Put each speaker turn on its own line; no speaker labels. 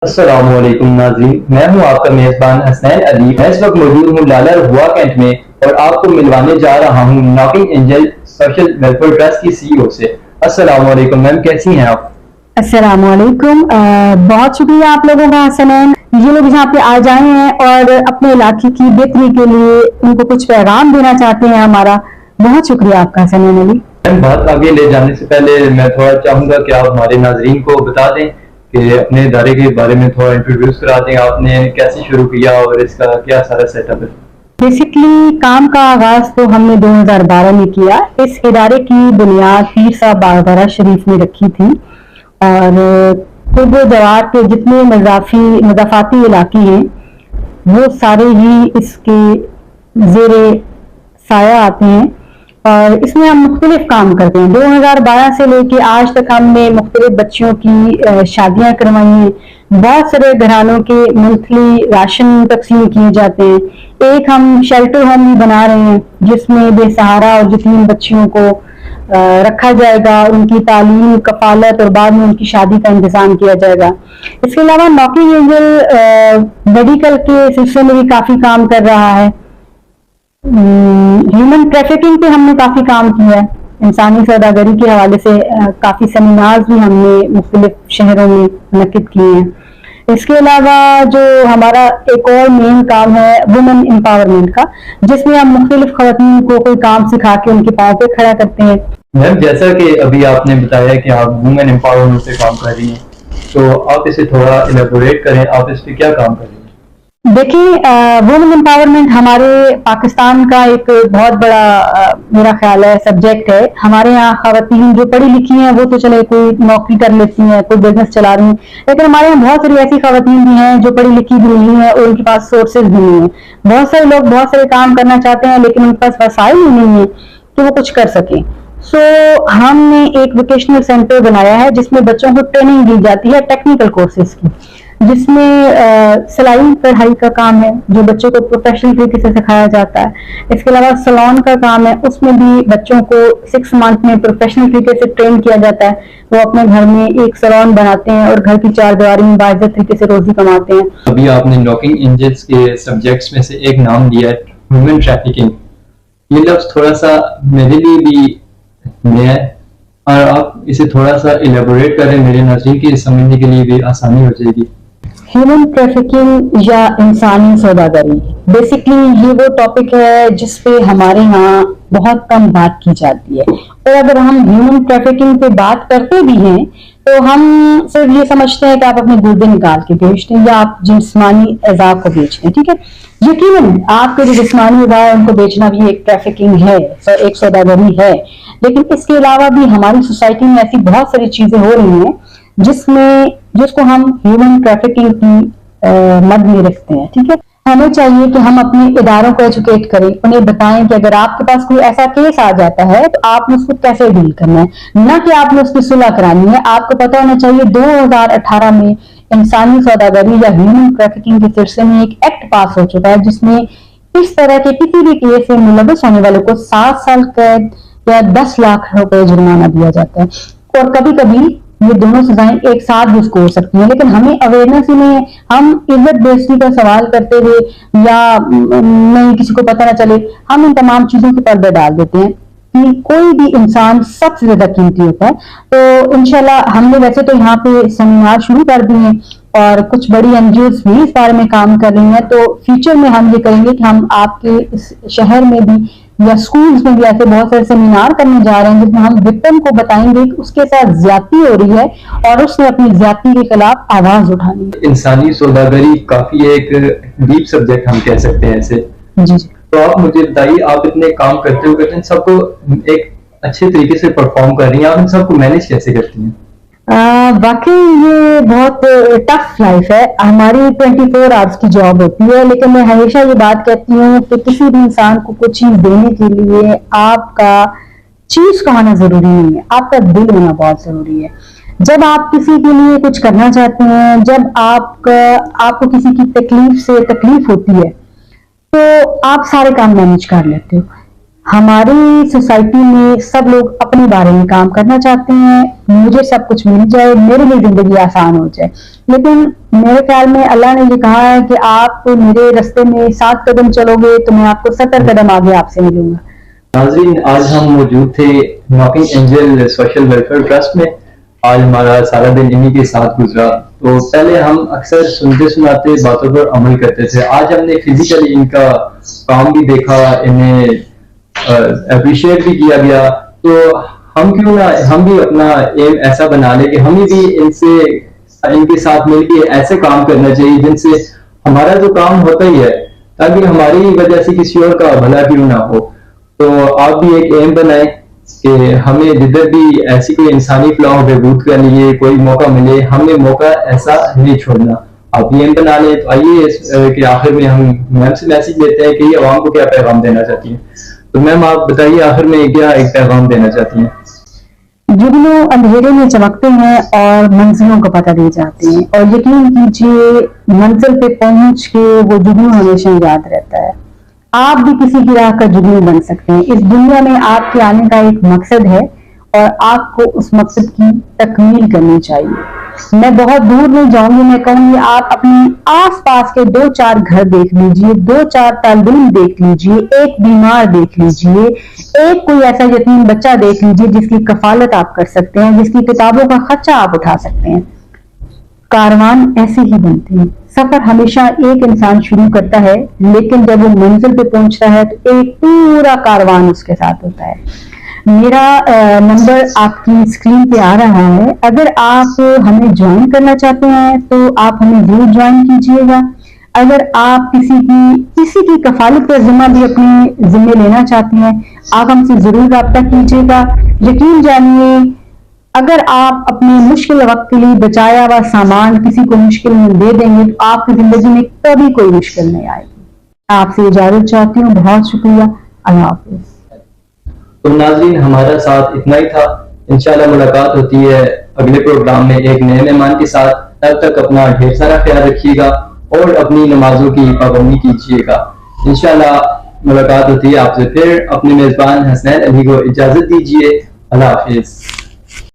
अस्सलामुअलैकुम नाज़रीन, मैं हूं आपका मेज़बान हसनैन अली। मैं इस वक्त मौजूद हूं लाला हुआ कैंट में और आपको मिलवाने जा रहा हूं knocking angel social welfare trust की सीईओ से। अस्सलामुअलैकुम मैम, कैसी हैं आप?
अस्सलामुअलैकुम। बहुत शुक्रिया आप लोगों का हसनैन, ये लोग यहाँ पे आ जाए हैं और अपने इलाके की बेहतरी के लिए उनको कुछ पैगाम देना चाहते हैं हमारा। बहुत शुक्रिया आपका हसनैन अली।
मैम, बात आगे ले जाने से पहले मैं थोड़ा चाहूँगा कि आप हमारे नाज़रीन को बता दें कि अपने इदारे के बारे में थोड़ा इंट्रोड्यूस करा दें। आपने कैसे शुरू किया और इसका क्या सारा सेटअप है?
बेसिकली काम का आगाज तो हमने 2012 में किया। इस इदारे की बुनियाद पीर साहब बागदारा शरीफ ने रखी थी और पूर्व जवार के जितने मजाफाती इलाके हैं वो सारे ही इसके जेरे साया आते हैं और इसमें हम मुख्तलिफ काम करते हैं। 2012 से लेके आज तक हमने मुख्तलिफ बच्चियों की शादियां करवाई हैं। बहुत सारे घरानों के मंथली राशन तकसीम किए जाते हैं। एक हम शेल्टर होम भी बना रहे हैं जिसमें बेसहारा और यतीम बच्चियों को रखा जाएगा, उनकी तालीम, कफालत और बाद में उनकी शादी का इंतजाम किया जाएगा। इसके अलावा नॉकिंग एंजल मेडिकल के सिलसिले में भी काफी काम कर रहा है। ह्यूमन ट्रैफिकिंग पे हमने काफी काम किया है। इंसानी सौदागरी के हवाले से काफी सेमिनार्स भी हमने मुख्तलिफ शहरों में मुनक्किद किए हैं। इसके अलावा जो हमारा एक और मेन काम है वुमेन एम्पावरमेंट का, जिसमें हम मुख्तलिफ खवातीन को कोई काम सिखा के उनके पाँव पे खड़ा करते हैं।
मैम, जैसा कि अभी आपने बताया कि आप वुमेन एम्पावरमेंट पे काम कर रही हैं, तो आप इसे थोड़ा इलेबोरेट करें, आप इस पे क्या काम कर रही हैं?
देखिए, वुमेन एम्पावरमेंट हमारे पाकिस्तान का एक बहुत बड़ा मेरा ख्याल है सब्जेक्ट है। हमारे यहाँ खवातीन जो पढ़ी लिखी हैं वो तो चले कोई नौकरी कर लेती हैं, कोई बिजनेस चला रही हैं, लेकिन हमारे यहाँ बहुत सारी ऐसी खवातीन भी हैं जो पढ़ी लिखी भी नहीं है और उनके पास सोर्सेज भी नहीं है। बहुत सारे लोग बहुत सारे काम करना चाहते हैं लेकिन उनके पास वसाइल ही नहीं है कि वो कुछ कर सकें। हमने एक वोकेशनल सेंटर बनाया है जिसमें बच्चों को ट्रेनिंग दी जाती है टेक्निकल कोर्सेज की, जिसमें सिलाई कढ़ाई का काम है जो बच्चों को प्रोफेशनल तरीके से सिखाया जाता है। इसके अलावा सलोन का काम है, उसमें भी बच्चों को 6 मंथ में प्रोफेशनल तरीके से ट्रेन किया जाता है। वो अपने घर में एक सलोन बनाते हैं और घर की चारदीवारी में बाइज्जत तरीके से रोजी कमाते हैं।
अभी आपने नॉकिंग एंजल्स के सब्जेक्ट्स में से एक नाम दिया है ह्यूमन ट्रैफिकिंग। ये लफ्ज थोड़ा सा मेरे लिए भी नया है और आप इसे थोड़ा सा इलेबोरेट करें, मेरे नाज़रीन के समझने के लिए भी आसानी हो जाएगी।
ह्यूमन ट्रैफिकिंग या इंसानी सौदागरी बेसिकली ये वो टॉपिक है जिस पे हमारे यहाँ बहुत कम बात की जाती है। और अगर हम ह्यूमन ट्रैफिकिंग पे बात करते भी हैं तो हम सिर्फ ये समझते हैं कि आप अपने गुर्दे निकाल के बेचते हैं या आप जिस्मानी अज़ा को बेचते हैं। ठीक है, यकीनन आपके जो जिस्मानी अज़ा है उनको बेचना भी एक ट्रैफिकिंग है, एक सौदागरी है। लेकिन इसके अलावा भी हमारी सोसाइटी में ऐसी बहुत सारी चीजें हो रही हैं जिसको हम ह्यूमन ट्रैफिकिंग की मद में रखते हैं। ठीक है, हमें चाहिए कि हम अपने इदारों को एजुकेट करें, उन्हें बताएं कि अगर आपके पास कोई ऐसा केस आ जाता है तो आपने उसको कैसे डील करना है, ना कि आपने उसकी सुलह करानी है। आपको पता होना चाहिए 2018 में इंसानी सौदागरी या ह्यूमन ट्रैफिकिंग के सिलसिले में एक एक्ट पास हो चुका है जिसमें इस तरह के किसी भी केस में मुलव्वस होने वाले को 7 साल कैद या 10 लाख रुपए जुर्माना दिया जाता है। और कभी कभी ये दोनों सजाएं एक साथ भी उसको हो सकती हैं, लेकिन हमें अवेयरनेस ही नहीं है। हम इज्जत बेइज्जती का सवाल करते हुए या नहीं किसी को पता ना चले, हम इन तमाम चीजों के पर्दे डाल देते हैं कि कोई भी इंसान सबसे ज्यादा कीमती होता है। तो इंशाल्लाह हमने वैसे तो यहाँ पे सेमिनार शुरू कर दिए हैं और कुछ बड़ी एनजीओज भी इस बारे में काम कर रही हैं। तो फ्यूचर में हम ये करेंगे कि हम आपके इस शहर में भी या स्कूल्स में भी ऐसे बहुत सारे सेमिनार करने जा रहे हैं जिसमें हम विक्टिम को बताएंगे कि उसके साथ ज्यादती हो रही है और उसने अपनी ज्यादती के खिलाफ आवाज उठानी है।
इंसानी सौदागरी काफी एक डीप सब्जेक्ट हम कह सकते हैं इसे।
जी।
तो आप मुझे बताइए, आप इतने काम करते हो इन सबको एक अच्छे तरीके से परफॉर्म कर रही हैं, आप इन सबको मैनेज कैसे करती हैं?
वाकई ये बहुत टफ लाइफ है। हमारी 24 आवर्स की जॉब होती है, लेकिन मैं हमेशा ये बात कहती हूँ कि किसी भी इंसान को कुछ चीज देने के लिए आपका चीज का होना जरूरी नहीं है, आपका दिल होना बहुत जरूरी है। जब आप किसी के लिए कुछ करना चाहते हैं, जब आपको किसी की तकलीफ से तकलीफ होती है तो आप सारे काम मैनेज कर लेते हो। ہماری سوسائٹی میں سب لوگ اپنے بارے میں کام کرنا چاہتے ہیں، مجھے سب کچھ مل جائے، میرے لیے زندگی آسان ہو جائے، لیکن میرے خیال میں اللہ نے یہ کہا ہے کہ آپ میرے رستے میں 7 قدم چلو گے تو میں آپ کو 70 قدم آگے آپ سے ملوں گا۔
ناظرین، آج ہم موجود تھے knocking angel social welfare trust میں۔ آج ہمارا سارا دن انہی کے ساتھ گزرا۔ تو پہلے ہم اکثر سنتے سناتے باتوں پر عمل کرتے تھے، آج ہم نے فزیکلی ان کا کام بھی دیکھا، انہیں اپریشیٹ بھی کیا گیا۔ تو ہم کیوں نہ ہم بھی اپنا ایم ایسا بنا لیں کہ ہمیں بھی ان کے ساتھ مل کے ایسے کام کرنا چاہیے جن سے ہمارا جو کام ہوتا ہی ہے، تاکہ ہماری وجہ سے کسی اور کا بھلا کیوں نہ ہو۔ تو آپ بھی ایک ایم بنائیں کہ ہمیں جدھر بھی ایسی کوئی انسانی فلاح و بہبود کے لیے کوئی موقع ملے، ہمیں موقع ایسا نہیں چھوڑنا۔ آپ ایم بنا لیں۔ تو آئیے کہ آخر میں ہم میم سے میسج لیتے ہیں کہ یہ عوام کو کیا پیغام دینا چاہتی ہیں۔ تو میم آپ بتائیے آخر میں کیا ایک پیغام دینا چاہتی ہیں؟
جگنو اندھیرے میں چمکتے ہیں اور منزلوں کا پتہ دے جاتے ہیں، اور یقین کیجیے منزل پہ پہنچ کے وہ جگنو ہمیشہ یاد رہتا ہے۔ آپ بھی کسی کی راہ کا جگنو بن سکتے ہیں۔ اس دنیا میں آپ کے آنے کا ایک مقصد ہے اور آپ کو اس مقصد کی تکمیل کرنی چاہیے۔ میں بہت دور نہیں جاؤں گی، میں کہوں گی آپ اپنے آس پاس کے 2-4 گھر دیکھ لیجئے، 2-4 طالب علم دیکھ لیجئے، ایک بیمار دیکھ لیجئے، ایک کوئی ایسا یتیم بچہ دیکھ لیجئے جس کی کفالت آپ کر سکتے ہیں، جس کی کتابوں کا خرچہ آپ اٹھا سکتے ہیں۔ کاروان ایسے ہی بنتے ہیں۔ سفر ہمیشہ ایک انسان شروع کرتا ہے، لیکن جب وہ منزل پہ پہنچتا ہے تو ایک پورا کاروان اس کے ساتھ ہوتا ہے۔ میرا نمبر آپ کی اسکرین پہ آ رہا ہے، اگر آپ ہمیں جوائن کرنا چاہتے ہیں تو آپ ہمیں ضرور جوائن کیجیے گا۔ اگر آپ کسی کی کفالت کا ذمہ بھی اپنے ذمہ لینا چاہتے ہیں، آپ ہم سے ضرور رابطہ کیجیے گا۔ یقین جانیے اگر آپ اپنے مشکل وقت کے لیے بچایا ہوا سامان کسی کو مشکل میں دے دیں گے تو آپ کی زندگی میں کبھی کوئی مشکل نہیں آئے گی۔ آپ سے اجازت چاہتی ہوں، بہت شکریہ، اللہ حافظ۔
تو ناظرین، ہمارا ساتھ اتنا ہی تھا۔ انشاءاللہ ملاقات ہوتی ہے اگلے پروگرام میں ایک نئے مہمان کے ساتھ۔ تب تک اپنا ڈھیر سارا خیال رکھیے گا اور اپنی نمازوں کی پابندی کیجیے گا۔ انشاءاللہ ملاقات ہوتی ہے آپ سے پھر۔ اپنے میزبان حسنین علی کو اجازت دیجیے، اللہ حافظ۔